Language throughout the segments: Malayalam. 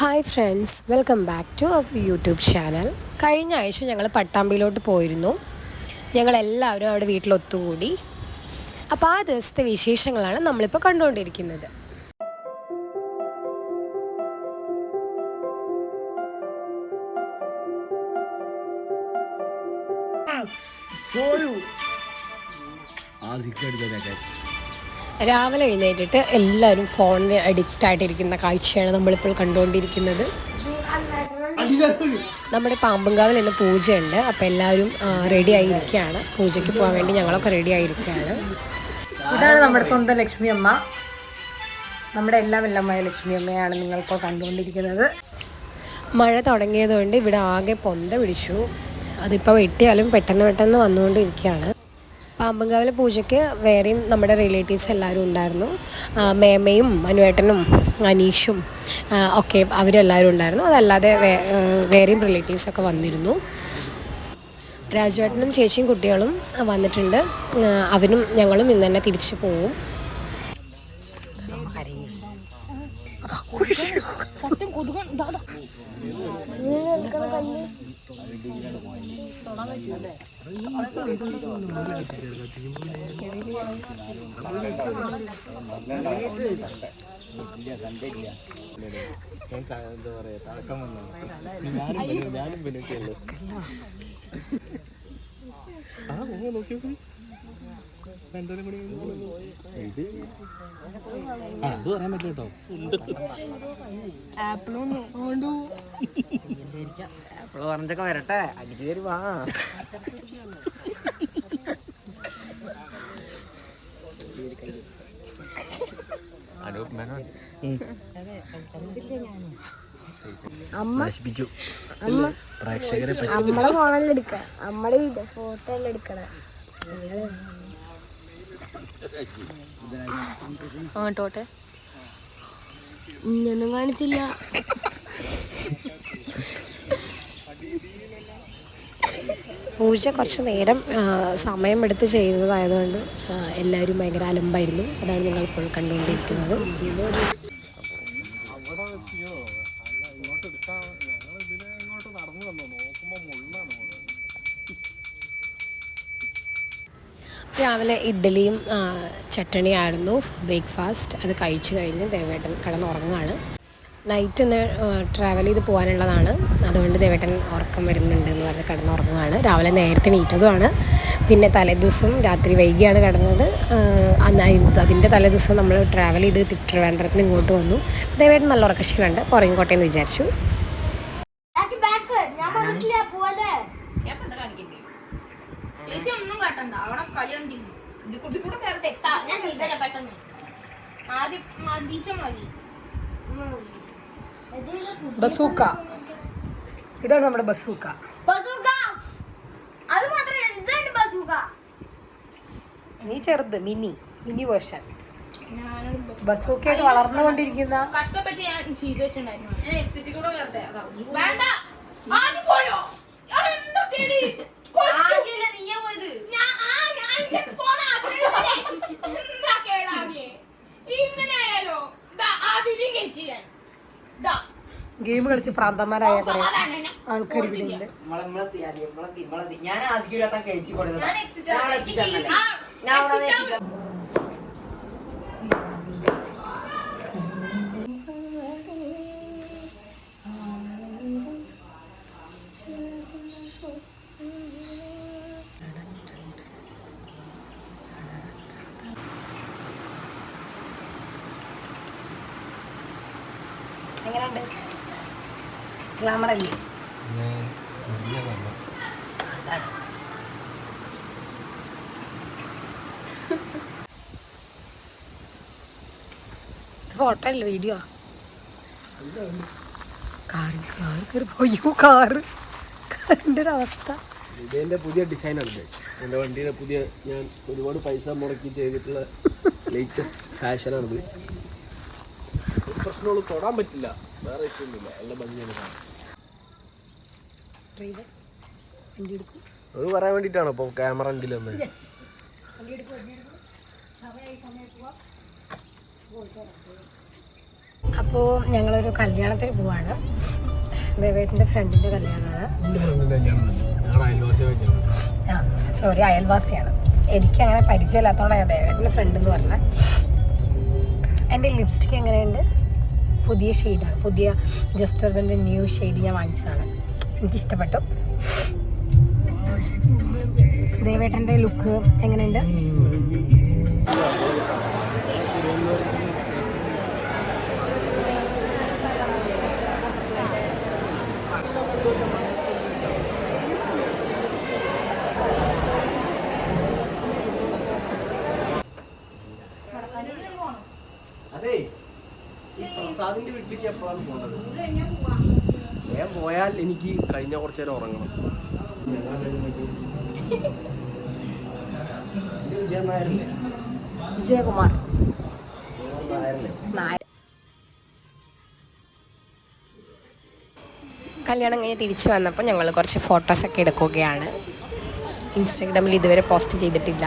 Hi friends, welcome back to our YouTube channel. കഴിഞ്ഞ ആഴ്ച ഞങ്ങൾ പട്ടാമ്പിയിലോട്ട് പോയിരുന്നു. ഞങ്ങളെല്ലാവരും അവിടെ വീട്ടിലൊത്തുകൂടി. അപ്പോൾ ആ ദിവസത്തെ വിശേഷങ്ങളാണ് നമ്മളിപ്പോൾ കണ്ടുകൊണ്ടിരിക്കുന്നത്. രാവിലെ എഴുന്നേറ്റിട്ട് എല്ലാവരും ഫോണിന് അഡിക്റ്റ് ആയിട്ടിരിക്കുന്ന കാഴ്ചയാണ് നമ്മളിപ്പോൾ കണ്ടുകൊണ്ടിരിക്കുന്നത്. നമ്മുടെ പാമ്പുംകാവിൽ ഇന്ന് പൂജയുണ്ട്. അപ്പോൾ എല്ലാവരും റെഡി ആയിരിക്കുകയാണ്. പൂജയ്ക്ക് പോകാൻ വേണ്ടി ഞങ്ങളൊക്കെ റെഡി ആയിരിക്കുകയാണ്. ഇതാണ് നമ്മുടെ സ്വന്തം ലക്ഷ്മി അമ്മ. നമ്മുടെ എല്ലാം എല്ലാമായ ലക്ഷ്മി അമ്മയാണ് നിങ്ങളിപ്പോൾ കണ്ടുകൊണ്ടിരിക്കുന്നത്. മഴ തുടങ്ങിയതുകൊണ്ട് ഇവിടെ ആകെ പൊന്ത പിടിച്ചു. അതിപ്പോൾ വെട്ടിയാലും പെട്ടെന്ന് വന്നുകൊണ്ടിരിക്കുകയാണ്. പാമ്പുംകാവിലെ പൂജയ്ക്ക് വേറെയും നമ്മുടെ റിലേറ്റീവ്സ് എല്ലാവരും ഉണ്ടായിരുന്നു. മേമയും മനുവേട്ടനും അനീഷും ഒക്കെ അവരെല്ലാവരും ഉണ്ടായിരുന്നു. അതല്ലാതെ വേറെയും റിലേറ്റീവ്സൊക്കെ വന്നിരുന്നു. രാജുവേട്ടനും ചേച്ചിയും കുട്ടികളും വന്നിട്ടുണ്ട്. അവരും ഞങ്ങളും ഇന്ന് തന്നെ തിരിച്ചു പോവും. എന്താ പറയാ, തടക്കം വന്നു. ഞാനും പെണ്ണുട്ടിയല്ലേ. നോക്കി രണ്ടര മണി ഇത് അത് പറയാൻ പറ്റില്ല കേട്ടോ. ആപ്പിള് പറഞ്ഞൊക്കെ വരട്ടെ, അടിച്ചു തരും. വാ പ്രേക്ഷകരെ നമ്മളെ ഫോണെടുക്ക, നമ്മളെ ഫോട്ടോ എല്ലാം എടുക്കണം. അങ്ങോട്ടോട്ടെ ഇന്നൊന്നും കാണിച്ചില്ല. പൂജ കുറച്ച് നേരം സമയമെടുത്ത് ചെയ്യുന്നതായതുകൊണ്ട് എല്ലാവരും ഭയങ്കര അലമ്പായിരുന്നു. അതാണ് നിങ്ങളിപ്പോൾ കണ്ടുകൊണ്ടിരിക്കുന്നത്. രാവിലെ ഇഡ്ഡലിയും ചട്ടണിയായിരുന്നു ബ്രേക്ക്ഫാസ്റ്റ്. അത് കഴിച്ച് കഴിഞ്ഞ് ദേവേട്ടൻ കിടന്നുറങ്ങുകയാണ്. നൈറ്റ് ഇന്ന് ട്രാവൽ ചെയ്ത് പോകാനുള്ളതാണ്. അതുകൊണ്ട് ദേവേട്ടൻ ഉറക്കം വരുന്നുണ്ട് എന്ന് പറഞ്ഞ് കിടന്നുറങ്ങുകയാണ്. രാവിലെ നേരത്തെ നീറ്റതുമാണ്. പിന്നെ തലേദിവസം രാത്രി വൈകിയാണ് കിടന്നത്. അതിൻ്റെ തലേദിവസം നമ്മൾ ട്രാവൽ ചെയ്ത് ട്രിവാൻഡ്രത്തിന് ഇങ്ങോട്ട് വന്നു. ദേവേട്ടൻ നല്ല ഉറക്കക്ഷീണമുണ്ട്. പുറങ്ങിക്കോട്ടെ എന്ന് വിചാരിച്ചു. ബസൂക്ക, ഇതാണ് നമ്മുടെ ബസൂക്ക. നീ ചെറുത് മിനി വേർഷൻ. ബസൂക്കയായിട്ട് വളർന്നുകൊണ്ടിരിക്കുന്ന ഗെയിം കളിച്ച് പ്രാന്തന്മാരായ കുറെ ആൾക്കാർ ഇവിടെ ഉണ്ട്. എങ്ങനെയുണ്ട്? ഗ്ലാമർ അല്ലേ? ഫോട്ടോ അല്ലേ, വീഡിയോ? കാറിന്റെ ഒരു അവസ്ഥ. ഇതെന്റെ പുതിയ ഡിസൈനാണ്. എൻ്റെ വണ്ടിയുടെ പുതിയ, ഞാൻ ഒരുപാട് പൈസ മുടക്കി ചെയ്തിട്ടുള്ള ലേറ്റസ്റ്റ് ഫാഷനാണിത്. ഒരു പ്രശ്നമുള്ളൂ, തൊടാൻ പറ്റില്ല, വേറെ ഇഷ്യൊന്നുമില്ല. നല്ല ഭംഗിയാണ് കാണാൻ. അത് പറയാൻ വേണ്ടിയിട്ടാണോ ഇപ്പോൾ ക്യാമറ ഉണ്ടിൽ വന്നത്? അപ്പോൾ ഞങ്ങളൊരു കല്യാണത്തിന് പോവാണ്. ദേവേട്ടൻ്റെ ഫ്രണ്ടിൻ്റെ കല്യാണമാണ്. സോറി, അയൽവാസിയാണ്. എനിക്കങ്ങനെ പരിചയമില്ലാത്തതുകൊണ്ടാണ് ഞാൻ ദേവേട്ടൻ്റെ ഫ്രണ്ട് എന്ന് പറഞ്ഞത്. എൻ്റെ ലിപ്സ്റ്റിക് എങ്ങനെയുണ്ട്? പുതിയ ഷെയ്ഡാണ്, പുതിയ ജസ്റ്റർബൻ്റെ ന്യൂ ഷെയ്ഡ് ഞാൻ വാങ്ങിച്ചതാണ്. എനിക്കിഷ്ടപ്പെട്ടു. ദേവേട്ടൻ്റെ ലുക്ക് എങ്ങനെയുണ്ട്? അതെ, ഈ പ്രസാദിന്റെ വീട്ടിലേക്ക് എപ്പോഴാണ് പോകുന്നത്? ഞാൻ പോയാൽ എനിക്ക് കഴിഞ്ഞ കുറച്ചു നേരം ഉറങ്ങണം. വിജയകുമാർ കല്യാണം കഴിഞ്ഞ് തിരിച്ച് വന്നപ്പോൾ ഞങ്ങൾ കുറച്ച് ഫോട്ടോസൊക്കെ എടുക്കുകയാണ്. ഇൻസ്റ്റാഗ്രാമിൽ ഇതുവരെ പോസ്റ്റ് ചെയ്തിട്ടില്ല.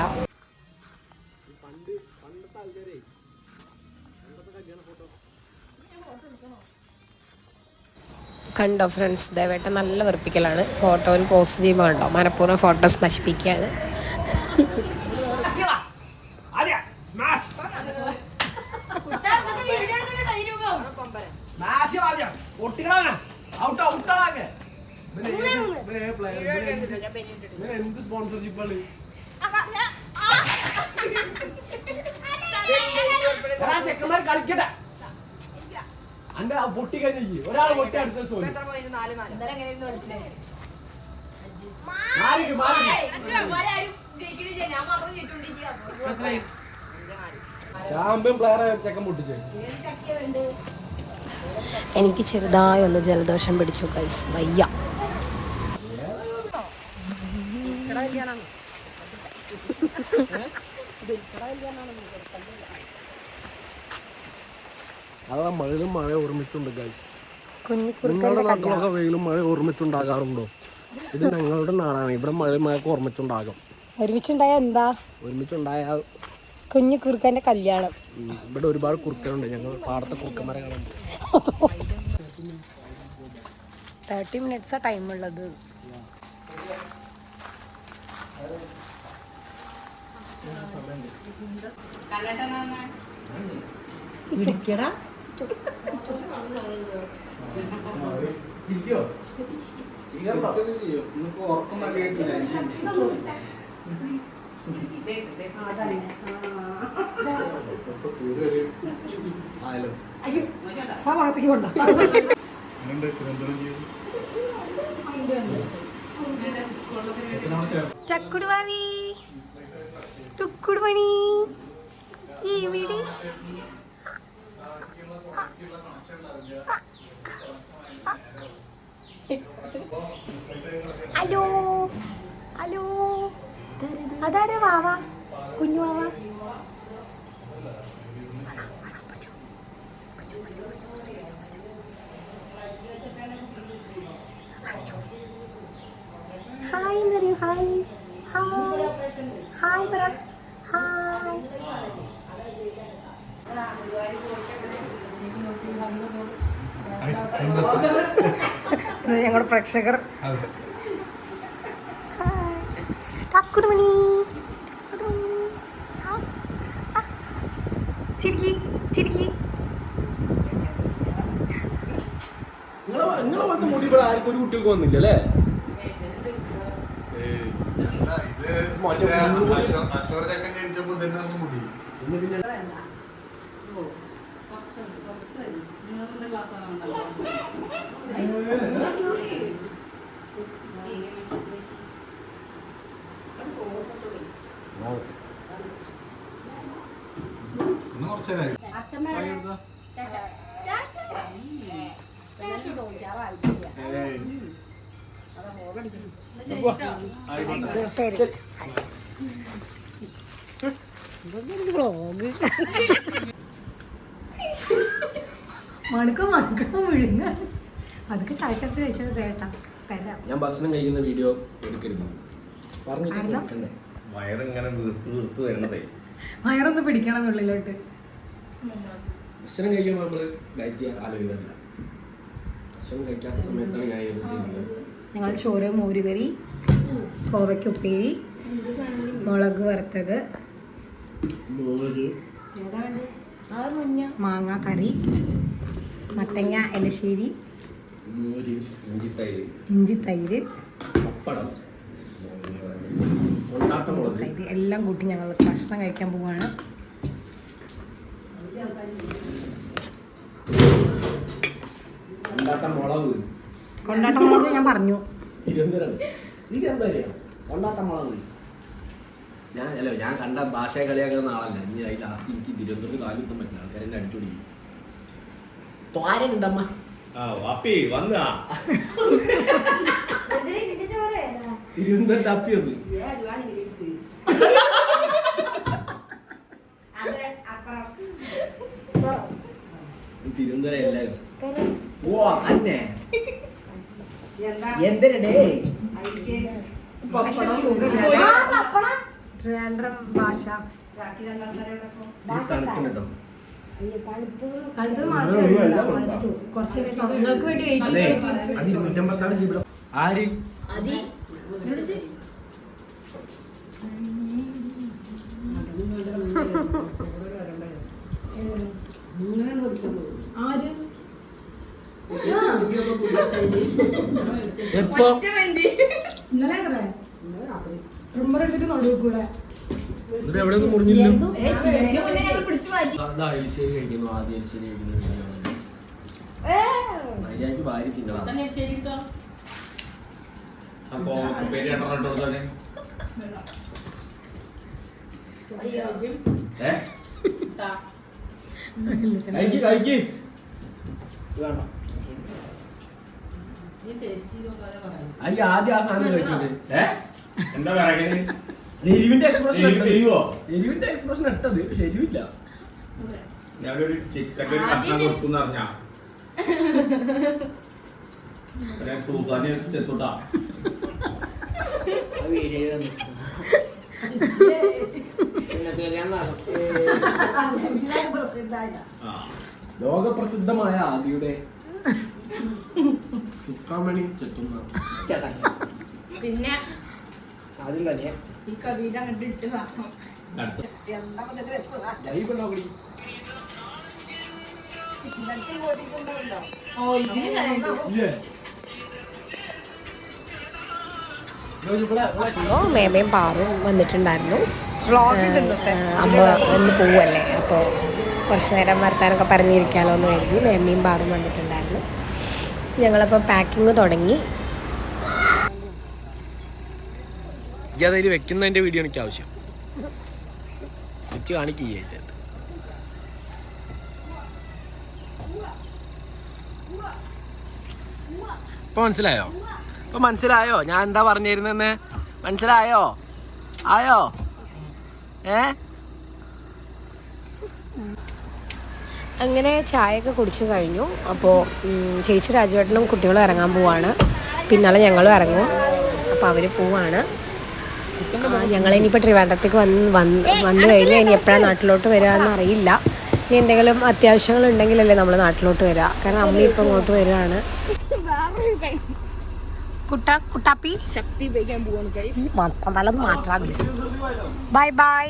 കണ്ടോ ഫ്രണ്ട്സ്, ദേവേട്ട നല്ല വെറുപ്പിക്കലാണ്. ഫോട്ടോയിൽ പോസ്റ്റ് ചെയ്യുമ്പോൾ കണ്ടോ മനഃപൂർവ്വം ഫോട്ടോസ് നശിപ്പിക്കുകയാണ്. എന്ത് സ്പോൺസർഷിപ്പാണ്? ചെക്കന്മാർ കളിക്കട്ടെ. അന്റെ പൊട്ടി കഴിഞ്ഞ ഒരാൾ പൊട്ടി അടുത്ത ചാമ്പ്യൻ പ്ലെയറെ ചെക്കൻ പൊട്ടിച്ചേ. എനിക്ക് ചെറുതായി ഒന്ന് ജലദോഷം പിടിച്ചു ഗൈസ്, വയ്യ. അതാ മഴയിലും മഴ ഒരുമിച്ചുണ്ട് ഗൈസ്. കുഞ്ഞിക്കുറുക്കൻ്റെ നിങ്ങളുടെ നാട്ടിലൊക്കെ വെയിലും മഴ ഒരുമിച്ചുണ്ടാകാറുണ്ടോ? ഇത് ഞങ്ങളുടെ നാടാണ്. ഇവിടെ മഴ മഴയൊക്കെ ഒരുമിച്ചുണ്ടാകും. ഒരുമിച്ചുണ്ടായ എന്താ? ഒരുമിച്ചുണ്ടായാൽ കുഞ്ഞിക്കുറുക്കൻ്റെ കല്യാണം. ഇവിടെ ഒരുപാട് കുറുക്കനുണ്ട്. ഞങ്ങൾ പാടത്തെ കുറുക്കന്മാരെ കാണും. 30 മിനിറ്റ്സാ ടൈമുള്ളത്. ഇരിക്കടാ. ആ ഭാഗത്തേക്ക് കൊണ്ട. ചക്കുടുവാവി ടുക്കുടുമണി ഇവിടെ. ഹലോ ഹലോ, അതാരാ? വാവ, കുഞ്ഞു വാവ. ഹായ് എന്നറിയോ? ഹായ് ഹായ് ഹായ് പറ. ഹായ്. ഞങ്ങളുടെ പ്രേക്ഷകർ. ടക്കുടുമണി ചിരിക്കി ചിരിക്കി. നിങ്ങളെ പോലത്തെ മുടി ഇവിടെ ആർക്കും ഒരു കുട്ടികൾക്ക് വന്നില്ല അല്ലേ? ശരി. വ്ളോഗ് മണക്കം വിഴുങ്ങ. അതൊക്കെ ചായച്ചരച്ച് കഴിച്ചത് തേട്ടാ തരാം. ഞാൻ ഭക്ഷണം കഴിക്കുന്ന വീഡിയോ എടുക്കരുത് വയറിങ്ങനെ വീർത്ത് വീർത്ത് വരണതേ. വയറൊന്ന് പിടിക്കണം ഉള്ളിലോട്ട്. ഭക്ഷണം കഴിക്കുമ്പോൾ നമ്മൾ ഡയറ്റ് ചെയ്യാൻ ആലോചിക്കാറില്ല. ഭക്ഷണം കഴിക്കാത്ത സമയത്താണ് ഞാൻ ഇത് ചെയ്യുന്നത്. ഞങ്ങൾ ചോറ്, മോരുകറി, കോവയ്ക്ക് ഉപ്പേരി, മുളക് വറുത്തത്, മോര്, മാങ്ങ കറി, മത്തങ്ങ എലശ്ശേരി, മോര്, ഇഞ്ചി തൈര്, പപ്പടം, കൊണ്ടാട്ടമുളക്, തൈര് എല്ലാം കൂട്ടി ഞങ്ങൾ ഭക്ഷണം കഴിക്കാൻ പോവാണ്. കൊണ്ടാട്ടമുളക് ഞാൻ പറഞ്ഞു. കൊണ്ടാട്ടമുളക് ഞാൻ കണ്ട ഭാഷയെ കളിയാക്കുന്ന ആളല്ല. ഇനി അതിൽ ലാസ്റ്റ് എനിക്ക് തിരുവനന്തപുരത്ത് കാലത്തും പറ്റില്ല. ആൾക്കാരെന്നെ അടിച്ചുപിടി തോരനുണ്ടമ്മ. തിരുവനന്തപുരത്ത് അപ്പി വന്നു. തിരുവനന്തപുരം എല്ലാവരും ഓ തന്നെ എന്തിനേ ട്രിവാൻഡ്രം ഭാഷ തണുക്കുന്നുണ്ടോ? കഴുത്ത് മാത്രമേ കുറച്ച് നിങ്ങൾക്ക് വേണ്ടി വെയിറ്റ് അത് 254 GB. ആര് എപ്പോ ഇന്നലെ ട്രിമ്മർ എടുത്തിട്ട് നടുവെക്കൂടെ എവിടെ ഒന്നും മുറിഞ്ഞില്ല. അതാ എലിശ്ശേരി കഴിക്കുന്നു. ആദ്യം എലിശ്ശേരി കഴിക്കുന്നു. മര്യാദക്ക് വാരി തിന്നണം. കഴിക്ക് അയ്യ ആദ്യം ആ സാധനം കഴിച്ചത് എന്താ പറയുക? എരിവിന്റെ എക്സ്പ്രഷൻ ഇട്ടത് എരിവില്ല. ഞാനൊരു ചിക്കൻ്റെ ഒരു കഷ്ണം കൊടുക്കുന്ന അറിഞ്ഞാ സൂസാനി ചെത്തുട്ടാ. ലോകപ്രസിദ്ധമായ ആദിയുടെ ചുക്കാമണി ചെത്തുന്ന പിന്നെ ആദ്യം തന്നെ ഈ കവിത കണ്ടിട്ട് ലൈവുണ്ടാവടി. അപ്പോൾ മേമയും പാറും വന്നിട്ടുണ്ടായിരുന്നു. അമ്മ ഒന്ന് പോവല്ലേ, അപ്പോൾ കുറച്ച് നേരം വർത്താനൊക്കെ പറഞ്ഞിരിക്കാമല്ലോ എന്ന് കരുതി മേമയും പാറും വന്നിട്ടുണ്ടായിരുന്നു. ഞങ്ങളപ്പോൾ പാക്കിങ് തുടങ്ങി. ഈ അതിൽ വെക്കുന്നതിൻ്റെ വീഡിയോ എനിക്ക് ആവശ്യം. വെച്ച് കാണിക്കുകയെ ഇപ്പൊ മനസ്സിലായോ ഞാൻ എന്താ പറഞ്ഞിരുന്നെന്ന്? മനസ്സിലായോ? ആയോ? അങ്ങനെ ചായയൊക്കെ കുടിച്ചു കഴിഞ്ഞു. അപ്പോൾ ചേച്ചി രാജുവേട്ടനും കുട്ടികളും ഇറങ്ങാൻ പോവാണ്. പിന്നാലെ ഞങ്ങളും ഇറങ്ങും. അപ്പോൾ അവർ പോവാണ്. ഞങ്ങളിനിയിപ്പോൾ ട്രിവാൻഡ്രത്തേക്ക് വന്നു കഴിഞ്ഞാൽ ഇനി എപ്പോഴാണ് നാട്ടിലോട്ട് വരികയെന്ന് അറിയില്ല. ഇനി എന്തെങ്കിലും അത്യാവശ്യങ്ങളുണ്ടെങ്കിലല്ലേ നമ്മൾ നാട്ടിലോട്ട് വരിക. കാരണം അമ്മ ഇപ്പം ഇങ്ങോട്ട് വരികയാണ്. കുട്ടാപ്പി ശക്തി മാറ്റാൻ ബൈ ബൈ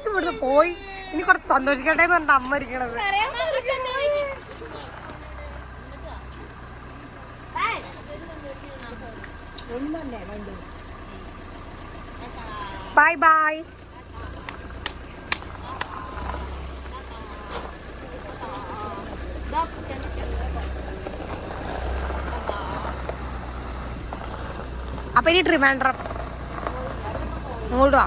ഇവിടുന്ന് പോയി. ഇനി കുറച്ച് സന്തോഷിക്കട്ടെ എന്ന് പറഞ്ഞിട്ട് അമ്മ ഇരിക്കണത്. Bye bye. അപ്പൊ ഇനി ട്രിവാൻഡ്രം ഇങ്ങോട്ട് വാ.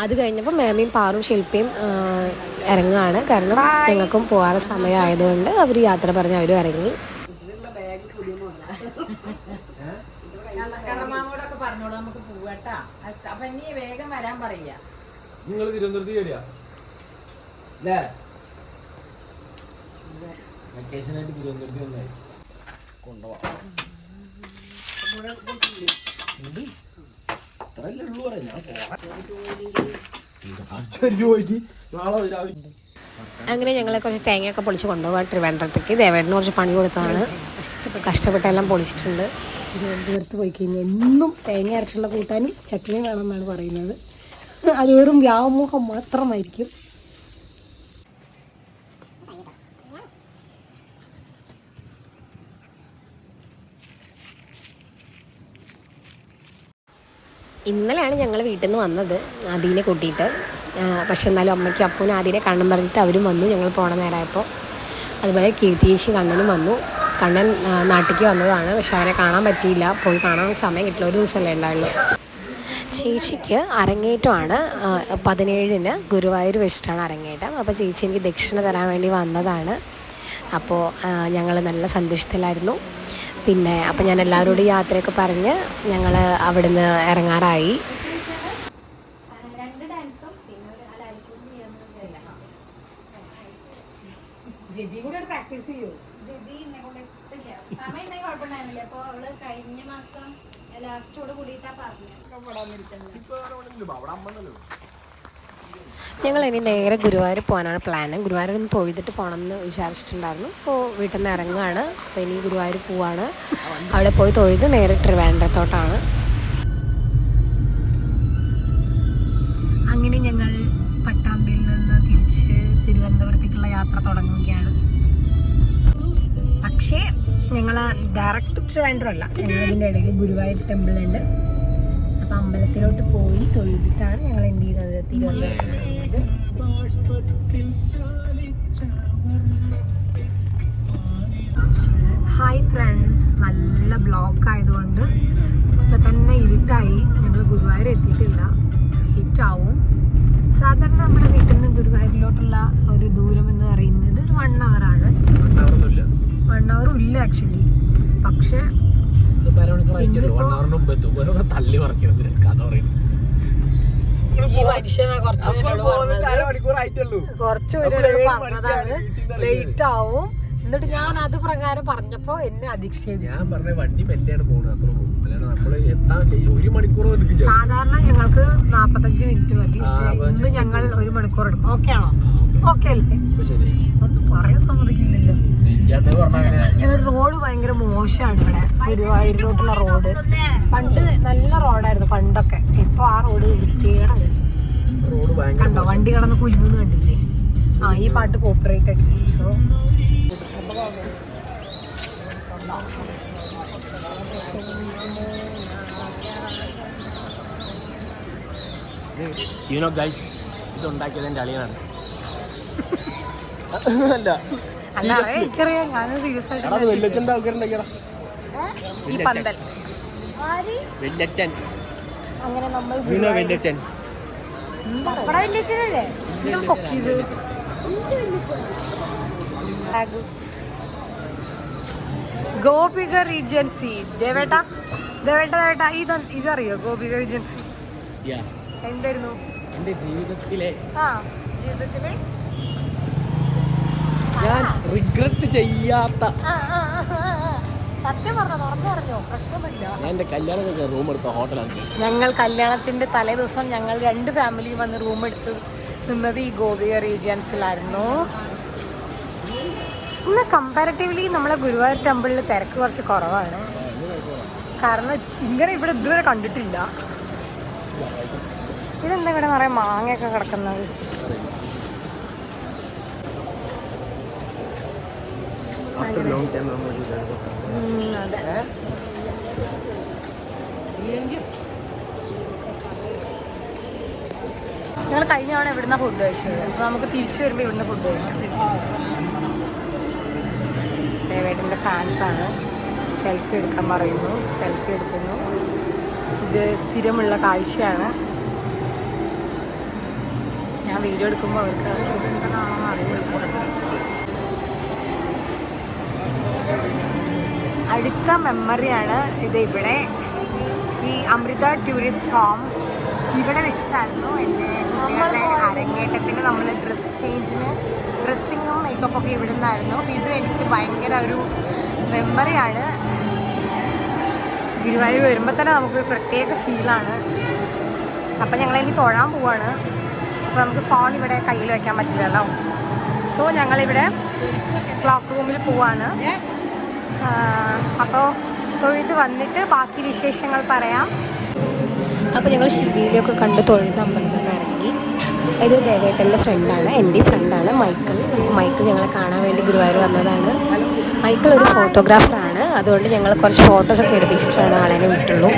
അത് കഴിഞ്ഞപ്പോൾ മേമയും പാറും ശില്പയും ഇറങ്ങുകയാണ്. കാരണം ഞങ്ങൾക്കും പോകാറ് സമയമായതുകൊണ്ട് അവർ യാത്ര പറഞ്ഞ് അവരും ഇറങ്ങി. നിങ്ങൾ തിരുവനന്തപുരത്ത് കയറിയാ? വെക്കേഷനായിട്ട് തിരുവനന്തപുരത്ത് വന്നായി കൊണ്ടുപോവാം. ഇത്രയല്ലേ ഉള്ളൂ പറയാം. ഞാൻ പോയിട്ട് നാളെ രാവിലെ. അങ്ങനെ ഞങ്ങൾ കുറച്ച് തേങ്ങയൊക്കെ പൊളിച്ച് കൊണ്ടുപോകാൻ ട്രിവാൻഡ്രത്തേക്ക്. ദേവേട്ടന് കുറച്ച് പണി കൊടുത്തതാണ്, കഷ്ടപ്പെട്ടെല്ലാം പൊളിച്ചിട്ടുണ്ട്. തിരുവനന്തപുരത്ത് പോയി കഴിഞ്ഞാൽ എന്നും തേങ്ങ അരച്ചുള്ള കൂട്ടാനും ചട്നിയും വേണമെന്നാണ് പറയുന്നത്. അത് വെറും വ്യാമോഹം മാത്രമായിരിക്കും. ഇന്നലെയാണ് ഞങ്ങൾ വീട്ടിൽ നിന്ന് വന്നത് ആദീനെ കൂട്ടിയിട്ട്. പക്ഷെ എന്നാലും അമ്മയ്ക്കും അപ്പൂനും ആദീനെ കാണണം പറഞ്ഞിട്ട് അവരും വന്നു ഞങ്ങൾ പോണ നേരമായപ്പോൾ. അതുപോലെ കീർത്തിയേച്ചി കണ്ണനും വന്നു. കണ്ണൻ നാട്ടിലേക്ക് വന്നതാണ്, പക്ഷെ അവരെ കാണാൻ പറ്റിയില്ല, പോയി കാണാൻ സമയം കിട്ടില്ല, ഒരു ദിവസമല്ലേ ഉണ്ടായുള്ളൂ. ചേച്ചിക്ക് അരങ്ങേറ്റമാണ് 17-ന് ഗുരുവായൂർ വെച്ചിട്ടാണ് അരങ്ങേറ്റം. അപ്പോൾ ചേച്ചി എനിക്ക് ദക്ഷിണ തരാൻ വേണ്ടി വന്നതാണ്. അപ്പോൾ ഞങ്ങൾ നല്ല സന്തോഷത്തിലായിരുന്നു. പിന്നെ അപ്പോൾ ഞാൻ എല്ലാവരോടും യാത്രയൊക്കെ പറഞ്ഞ് ഞങ്ങൾ അവിടുന്ന് ഇറങ്ങാറായി. പ്രാക്ടീസ് ചെയ്യൂ. കഴിഞ്ഞ മാസം ലാസ്റ്റോട് കൂടിയിട്ടാ പറഞ്ഞു. ഞങ്ങൾ ഇനി നേരെ ഗുരുവായൂർ പോകാനാണ് പ്ലാൻ. ഗുരുവായൂർ ഒന്ന് തൊഴുതിട്ട് പോകണമെന്ന് വിചാരിച്ചിട്ടുണ്ടായിരുന്നു. അപ്പോൾ വീട്ടിൽ നിന്ന് ഇറങ്ങുകയാണ്. അപ്പോൾ ഇനി ഗുരുവായൂർ പോവാണ്. അവിടെ പോയി തൊഴുത് നേരെ ട്രിവാൻഡ്രത്തോട്ടാണ്. അങ്ങനെ ഞങ്ങൾ പട്ടാമ്പിയിൽ നിന്ന് തിരിച്ച് തിരുവനന്തപുരത്തേക്കുള്ള യാത്ര തുടങ്ങുകയാണ്. പക്ഷേ ഞങ്ങൾ ഡയറക്റ്റ് ട്രിവാൻഡ്രം അല്ല, ഞങ്ങളിതിൻ്റെ ഇടയിൽ ഗുരുവായൂർ ടെമ്പിളുണ്ട്. അപ്പം അമ്പലത്തിലോട്ട് പോയി തൊഴുതിട്ടാണ് ഞങ്ങൾ എന്ത് ചെയ്യുന്നത്, തിരുവനന്തപുരത്ത്. ഹായ് ഫ്രണ്ട്സ്, നല്ല ബ്ലോക്ക് ആയതുകൊണ്ട് ഇപ്പം തന്നെ ഇരുട്ടായി. ഞങ്ങൾ ഗുരുവായൂർ എത്തിയിട്ടില്ല, ഹിറ്റാവും. സാധാരണ നമ്മുടെ വീട്ടിൽ നിന്ന് ഗുരുവായൂരിലോട്ടുള്ള ഒരു ദൂരം എന്ന് പറയുന്നത് ഒരു 1 hour-ആണ്. 1 hour ഇല്ല ആക്ച്വലി. പക്ഷെ ഈ മനുഷ്യനെ കുറച്ച് പറഞ്ഞതാണ് ലേറ്റ് ആവും. എന്നിട്ട് ഞാൻ അത് പ്രകാരം പറഞ്ഞപ്പോ എന്നെ അധിക്ഷേപിച്ചു. ഞാൻ പറഞ്ഞ വണ്ടി മെല്ലെയാണ് പോകുന്നത്, അത്ര നമ്മള് എത്താൻ 1 മണിക്കൂർ. സാധാരണ ഞങ്ങൾക്ക് 45 മിനിറ്റ് മതി, പക്ഷെ ഇന്ന് ഞങ്ങൾ 1 മണിക്കൂർ എടുക്കും. ഓക്കെ ആണോ? ഓക്കെ അല്ലേ? ഒന്നും പറയാൻ സമ്മതിക്കില്ലല്ലോ. റോഡ് ഭയങ്കര മോശമാണ് ഇവിടെ ഗുരുവായൂരിലോട്ടുള്ള റോഡ്. പണ്ട് നല്ല റോഡായിരുന്നു പണ്ടൊക്കെ, ഇപ്പൊ ആ റോഡ് വൃത്തികേടാണ്. കണ്ടോ വണ്ടി കടന്ന് കുലുങ്ങുന്നു കണ്ടില്ലേ? ഈ പാട്ട് കോപ്പറേറ്റ് അടിക്കും. സോ യുനോ ഗൈസ്, ഇതുണ്ടാക്കിയത് എൻ്റെ അളിയനാണ്. അല്ല എനിക്കറിയാം, ഞാൻ സീരിയസ് ആയിട്ട് വെല്ലച്ചൻ്റെ ആൾക്കാരുണ്ടാക്കിയടാ ഈ പന്തൽ. വെല്ലച്ചൻ, അങ്ങനെ നമ്മൾ യുനോ വെല്ലച്ചൻ. ഗോപിക റീജൻസി. ദേവേട്ട ഇതറിയോ ഗോപിക റീജൻസി എന്തായിരുന്നു? എന്റെ ജീവിതത്തിലെ ജീവിതത്തിലെ ഞാൻ റിഗ്രറ്റ് ചെയ്യാത്ത, സത്യം പറഞ്ഞോ, പറഞ്ഞോ, പ്രശ്നമില്ല. ഞാൻ എന്റെ കല്യാണത്തിന് റൂം എടുത്ത ഹോട്ടലാണ്. ഞങ്ങൾ കല്യാണത്തിന്റെ തലേ ദിവസം ഞങ്ങൾ 2 ഫാമിലിയും വന്ന് റൂം എടുത്ത് നിന്നത് ഈ ഗോപിക റീജിയൻസിലായിരുന്നു. ഇന്ന് കമ്പാരിറ്റീവ്ലി നമ്മളെ ഗുരുവായൂർ ടെമ്പിളിൽ തിരക്ക് കുറച്ച് കുറവാണ്. കാരണം ഇങ്ങനെ ഇവിടെ ഇതുവരെ കണ്ടിട്ടില്ല. ഇതെന്താ ഇവിടെ നിറയെ മാങ്ങയൊക്കെ കിടക്കുന്നത്? അതെ. ഞങ്ങൾ കഴിഞ്ഞ തവണ ഇവിടുന്ന ഫുഡ് കഴിച്ചത്. അപ്പോൾ നമുക്ക് തിരിച്ചു വരുമ്പോൾ ഇവിടുന്ന് ഫുഡ് കഴിക്കാം. ദേവേട്ടൻ്റെ ഫാൻസാണ്, സെൽഫി എടുക്കാൻ പറയുന്നു, സെൽഫി എടുക്കുന്നു. ഇത് സ്ഥിരമുള്ള കാഴ്ചയാണ്. ഞാൻ വീഡിയോ എടുക്കുമ്പോൾ അവർക്ക് സുഖമാണെന്ന് അറിയില്ല. അടുത്ത മെമ്മറിയാണ് ഇത്. ഇവിടെ ഈ അമൃത ടൂറിസ്റ്റ് ഹോം ഇവിടെ വെച്ചിട്ടായിരുന്നു എൻ്റെ കുട്ടികളുടെ അരങ്ങേറ്റത്തിന് നമ്മൾ ഡ്രസ്സിങ്ങും മേക്കപ്പൊക്കെ ഇവിടെ നിന്നായിരുന്നു. ഇത് എനിക്ക് ഭയങ്കര ഒരു മെമ്മറിയാണ്. ഗുരുവായൂർ വരുമ്പോൾ തന്നെ നമുക്കൊരു പ്രത്യേക ഫീലാണ്. അപ്പം ഞങ്ങളിനി തൊഴാൻ പോവാണ്. അപ്പോൾ നമുക്ക് ഫോൺ ഇവിടെ കയ്യിൽ വയ്ക്കാൻ പറ്റില്ലല്ലോ. സോ ഞങ്ങളിവിടെ ക്ലോക്ക് റൂമിൽ പോവാണ്. അപ്പോൾ തൊഴുത് വന്നിട്ട് ബാക്കി വിശേഷങ്ങൾ പറയാം. അപ്പോൾ ഞങ്ങൾ ശിവയിലൊക്കെ കണ്ട് തൊഴുത് അമ്പലത്തിൽ നിന്ന് ഇറങ്ങി. ഇത് ദേവേട്ടൻ്റെ ഫ്രണ്ടാണ്, എൻ്റെ ഫ്രണ്ടാണ് മൈക്കിൾ. മൈക്കിൾ ഞങ്ങളെ കാണാൻ വേണ്ടി ഗുരുവായൂർ വന്നതാണ്. മൈക്കിൾ ഒരു ഫോട്ടോഗ്രാഫറാണ്, അതുകൊണ്ട് ഞങ്ങൾ കുറച്ച് ഫോട്ടോസൊക്കെ എടുപ്പിച്ചിട്ടാണ് ആളെ വിട്ടുള്ളൂ.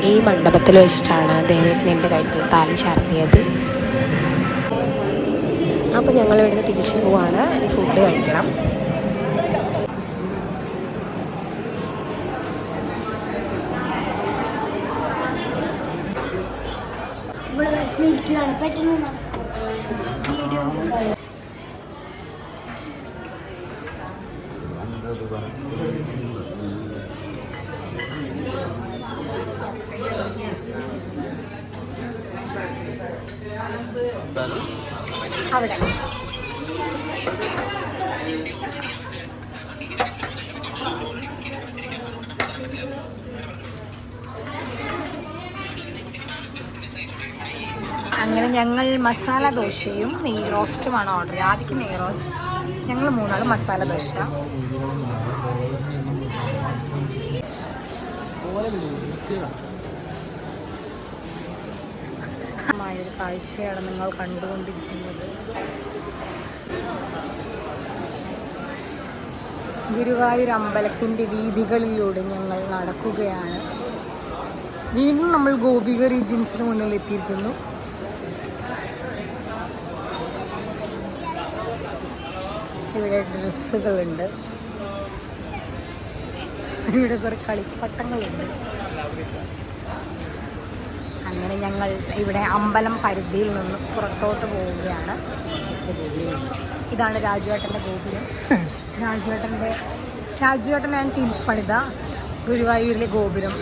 ഈ മണ്ഡപത്തിൽ വെച്ചിട്ടാണ് ദേവേട്ടൻ എൻ്റെ കഴുത്തിൽ താലി ചാർത്തിയത്. അപ്പോൾ ഞങ്ങൾ ഇവിടുന്ന് തിരിച്ചു പോവാണ്. ഇനി ഫുഡ് കഴിക്കണം. അവിടെ അങ്ങനെ ഞങ്ങൾ മസാല ദോശയും നെയ് റോസ്റ്റുമാണ് ഓർഡർ ചെയ്യുക. ആദ്യം നെയ് റോസ്റ്റ്, ഞങ്ങൾ മൂന്നാളും മസാല ദോശ. ഒരു കാഴ്ചയാണ് നിങ്ങൾ കണ്ടുകൊണ്ടിരിക്കുന്നത്. ഗുരുവായൂർ അമ്പലത്തിൻ്റെ വീഥികളിലൂടെ ഞങ്ങൾ നടക്കുകയാണ്. വീണ്ടും നമ്മൾ ഗോപിക റീജൻസിന് മുന്നിൽ എത്തിയിരിക്കുന്നു. ഇവിടെ ഡ്രസ്സുകളുണ്ട്, ഇവിടെ കുറേ കളിപ്പട്ടങ്ങളുണ്ട്. അങ്ങനെ ഞങ്ങൾ ഇവിടെ അമ്പലം പരിധിയിൽ നിന്ന് പുറത്തോട്ട് പോവുകയാണ്. ഇതാണ് രാജുവേട്ടൻ്റെ ഗോപുരം. രാജുവേട്ടനാണ് ടീംസ് പണിത ഗുരുവായൂരിലെ ഗോപുരം.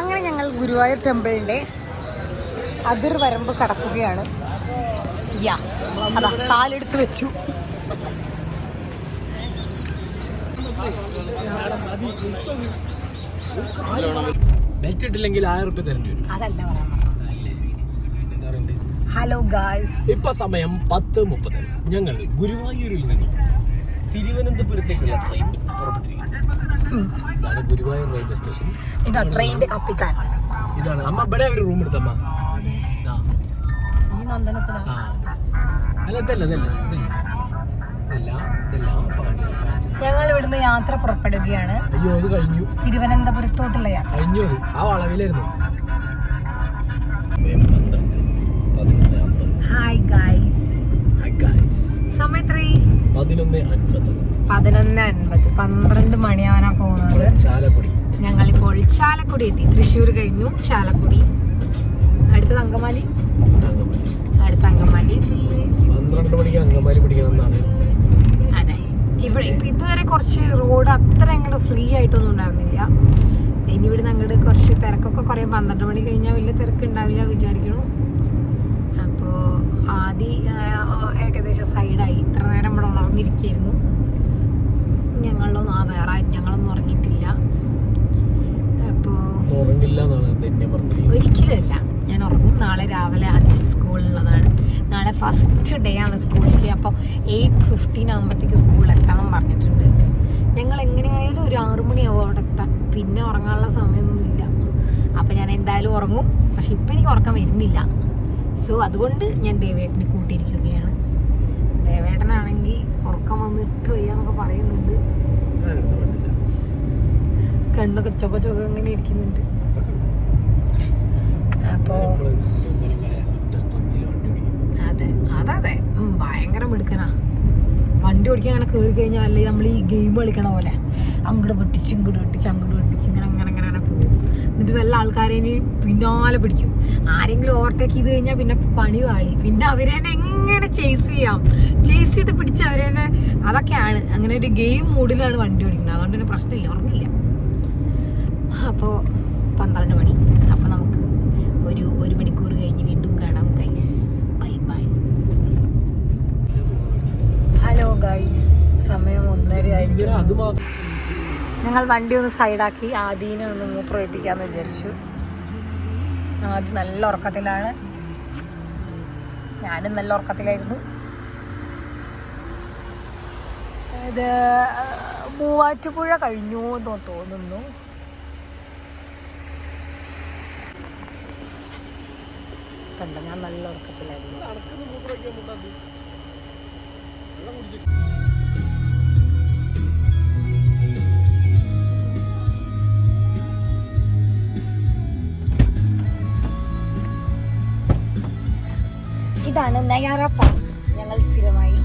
അങ്ങനെ ഞങ്ങൾ ഗുരുവായൂർ ടെമ്പിളിൻ്റെ അതിർവരമ്പ് കടക്കുകയാണ്. അതാ കാലെടുത്ത് വെച്ചു. ബെൽറ്റ് ഇട്ടില്ലെങ്കിൽ 1000 രൂപ തരേണ്ടി വരും. അതല്ല പറയാൻ ഹലോ ഗായ്സ്, ഇപ്പൊ സമയം 10:30. ഞങ്ങൾ ഗുരുവായൂരിൽ നിന്നും തിരുവനന്തപുരത്തേക്കുള്ള ട്രെയിൻ പുറപ്പെട്ടിരിക്കുന്നു. ഇതാണ് ഗുരുവായൂർ റെയിൽവേ സ്റ്റേഷൻ. ഇതാ ട്രെയിനിന്റെ കപ്പിത്താൻ. ഇതാണ് അമ്മ ഇവിടെ ഒരു റൂം എടുത്തമ്മ. ഞങ്ങൾ ഇവിടുന്ന് യാത്ര പുറപ്പെടുകയാണ്. അയ്യോ അത് കഴിഞ്ഞു, തിരുവനന്തപുരത്തോട്ടുള്ള യാത്ര കഴിഞ്ഞു. ആ വളവിലായിരുന്നു. Hi guys. സമയം 11:50. 12 മണിയാവാനാ പോകുന്നത്. ഞങ്ങളിപ്പോൾ ചാലക്കുടി എത്തി. തൃശ്ശൂർ കഴിഞ്ഞു, ചാലക്കുടി. അടുത്തത് അങ്കമാലി. അടുത്ത അങ്കമാലി. 12 മണിക്ക് അങ്കമാലി പിടിക്കണം. അതെ, ഇവിടെ ഇപ്പം ഇതുവരെ കുറച്ച് റോഡ് അത്ര അങ്ങോട്ട് ഫ്രീ ആയിട്ടൊന്നും ഉണ്ടായിരുന്നില്ല. ഇനി ഇവിടുന്ന് അങ്ങോട്ട് കുറച്ച് തിരക്കൊക്കെ കുറേ 12 മണി കഴിഞ്ഞാൽ വലിയ തിരക്ക് ഉണ്ടാവില്ല വിചാരിക്കണു. അപ്പോൾ ആദ്യം ഏകദേശം സൈഡായി. ഇത്ര നേരം ഇവിടെ ഉണർന്നിരിക്കുകയായിരുന്നു. ഞങ്ങളൊന്നും ഉറങ്ങിയിട്ടില്ല. അപ്പോൾ ഒരിക്കലുമല്ല, ഞാൻ ഉറങ്ങും. നാളെ രാവിലെ ആദ്യം സ്കൂളിലുള്ളതാണ്. നാളെ ഫസ്റ്റ് ഡേ ആണ് സ്കൂളിലേക്ക്. അപ്പോൾ 8:15 ആകുമ്പോഴത്തേക്ക് സ്കൂളിൽ എത്തണം പറഞ്ഞിട്ടുണ്ട്. ഞങ്ങൾ എങ്ങനെയായാലും ഒരു 6 മണിയാവും അവിടെ എത്താൻ. പിന്നെ ഉറങ്ങാനുള്ള സമയമൊന്നുമില്ല. അപ്പോൾ ഞാൻ എന്തായാലും ഉറങ്ങും. പക്ഷെ ഇപ്പം എനിക്ക് ഉറക്കം വരുന്നില്ല. സോ അതുകൊണ്ട് ഞാൻ ദേവേട്ടനെ കൂട്ടിയിരിക്കുകയാണ്. ദേവേട്ടനാണെങ്കിൽ ഉറക്കം വന്നിട്ട് വയ്യാന്നൊക്കെ പറയുന്നുണ്ട്. കണ്ണൊക്കെ ചൊക ഇങ്ങനെ ഇരിക്കുന്നുണ്ട്. അപ്പോൾ അതെ ഭയങ്കര മിടുക്കനാ. വണ്ടി ഓടിക്കാൻ അങ്ങനെ കയറി കഴിഞ്ഞാൽ അല്ലെങ്കിൽ നമ്മൾ ഈ ഗെയിം കളിക്കണ പോലെ അങ്ങോട്ട് വെട്ടിച്ച് ഇങ്ങോട്ട് വെട്ടിച്ച് അങ്ങോട്ട് വെട്ടിച്ച് ഇങ്ങനെ പോകും. എന്നിട്ട് വല്ല ആൾക്കാരെ പിന്നാലെ പിടിക്കും. ആരെങ്കിലും ഓവർടേക്ക് ചെയ്ത് കഴിഞ്ഞാൽ പിന്നെ പണി വാളി. പിന്നെ അവരെ എങ്ങനെ ചേസ് ചെയ്ത് പിടിച്ച് അവരെ അതൊക്കെയാണ്. അങ്ങനെ ഒരു ഗെയിം മൂഡിലാണ് വണ്ടി ഓടിക്കുന്നത്. അതുകൊണ്ട് തന്നെ പ്രശ്നമില്ല, ഉറങ്ങില്ല. അപ്പോൾ 12 മണി. അപ്പോൾ നമുക്ക് ഒരു മണിക്കൂർ കഴിഞ്ഞ് വീണ്ടും കാണാം guys. Bye bye. Hello guys, സമയം 1:30 ഞങ്ങൾ വണ്ടി ഒന്ന് സൈഡാക്കി ആദീനെ ഒന്ന് മൂത്രം ഒഴിപ്പിക്കാമെന്ന് വിചാരിച്ചു. ആദ്യം നല്ല ഉറക്കത്തിലാണ്, ഞാനും നല്ല ഉറക്കത്തിലായിരുന്നു. ഇത് മൂവാറ്റുപുഴ കഴിഞ്ഞു എന്ന് തോന്നുന്നു. കണ്ടോ, ഞാൻ നല്ല ഉറക്കത്തിലായിരുന്നു. ഇതാണ് നയാറ പാർക്ക്. ഞങ്ങൾ സ്ഥിരമായി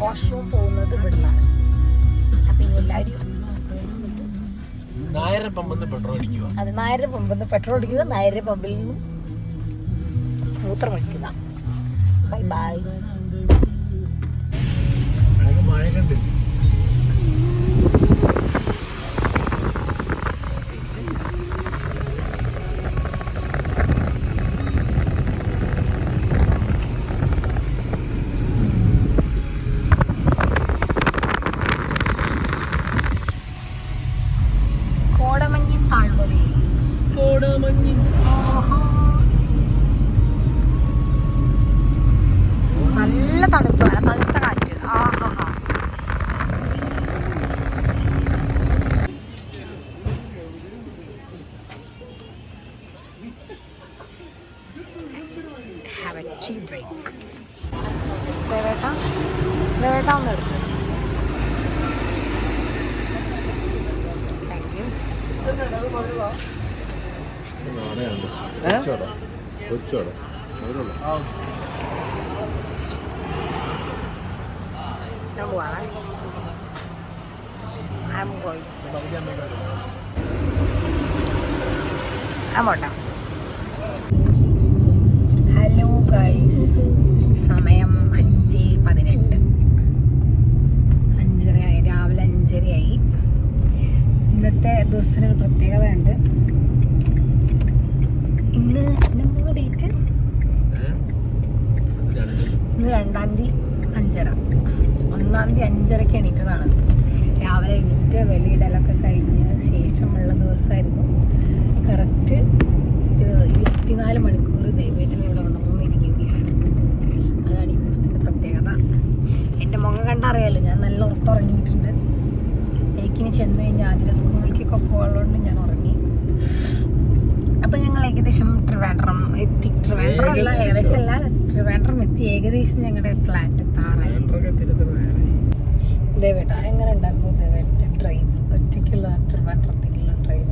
വാഷ്റൂം പോകുന്നത് ഇവിടുന്നാണ്. അപ്പം ഇനി എല്ലാവരും നായര പമ്പിൽ പെട്രോൾ അടിക്കുക. അത് നായര പമ്പിൽ നിന്ന് പെട്രോൾ അടിക്കുക, നായര പമ്പിൽ നിന്നും മൂത്രം ഒഴിക്കുക. Bye bye. മഴ കണ്ട് കോടമഞ്ഞിൻ താഴ്വരയിൽ നല്ല തണുപ്പ്, തണുത്ത കാറ്റ്. ആഹാ. Have a tea break. ദേവേട്ടാ ഒന്ന് എടുത്തു. Thank you. ഞാൻ പോവാണ്. I'm going. അങ്ങോട്ടാ. ഹലോ ഗൈസ്, സമയം 5:18. 5:30 രാവിലെ 5:30. ഇന്നത്തെ ദിവസത്തിനൊരു പ്രത്യേകത ഉണ്ട്. ഇന്ന് ഡേറ്റ് ഇന്ന് 2-ാം തീയതി 5:30. 1-ാം തീയതി 5:30 എണീറ്റതാണ്. രാവിലെ എണീറ്റ് വെളിയിടലൊക്കെ കഴിഞ്ഞ ശേഷമുള്ള ദിവസമായിരുന്നു. കറക്റ്റ് 24 മണിക്കൂർ ദൈവേട്ടൻ ഇവിടെ ഉണർന്നിരിക്കുകയാണ്. അതാണ് ഈ ദിവസത്തിൻ്റെ പ്രത്യേകത. എൻ്റെ മുഖം കണ്ടറിയാലോ, ഞാൻ നല്ല ഉറക്കം ഉറങ്ങിയിട്ടുണ്ട്. എനിക്കിനി ചെന്ന് കഴിഞ്ഞാൽ ആദ്യം സ്കൂളിലേക്കൊക്കെ പോകുന്നതുകൊണ്ട് ഞാൻ ഉറങ്ങി. അപ്പം ഞങ്ങൾ ഏകദേശം ട്രിവാൻഡ്രം എത്തി. ട്രിവാൻഡ്രം അല്ല, ഏകദേശം ഞങ്ങളുടെ ഫ്ലാറ്റ് എത്താറായി. ദേവേട്ട എങ്ങനെ ഉണ്ടായിരുന്നു ദേവേട്ട ഡ്രൈവ്? ഒറ്റയ്ക്കുള്ള ട്രിവാൻഡ്രത്തേക്കുള്ള ഡ്രൈവ്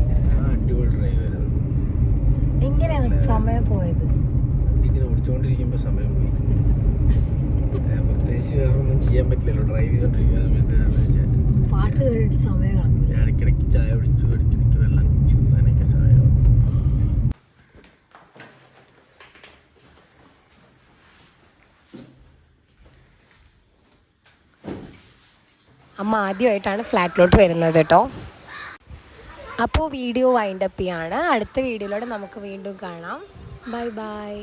എങ്ങനെയാണ് സമയം പോയത്? ഓടിച്ചോണ്ടിരിക്കുമ്പോ സമയം പോയി. പ്രത്യേകിച്ച് വേറെ ഒന്നും ചെയ്യാൻ പറ്റില്ലല്ലോ ഡ്രൈവ് ചെയ്തോണ്ടിരിക്കുന്ന സമയത്ത്. പാട്ട് കേട്ടിട്ട് സമയം കളഞ്ഞു. ഇടയ്ക്കിടയ്ക്ക് ചായ കുടിച്ചു, ഇടയ്ക്കിടയ്ക്ക് വെള്ളം കുടിച്ചു, അങ്ങനെയൊക്കെ സമയം. അമ്മ ആദ്യമായിട്ടാണ് ഫ്ലാറ്റിലോട്ട് വരുന്നത് കേട്ടോ. അപ്പോൾ വീഡിയോ വൈൻഡപ്പ് ചെയ്യാണ്. അടുത്ത വീഡിയോയിലൂടെ നമുക്ക് വീണ്ടും കാണാം. Bye bye.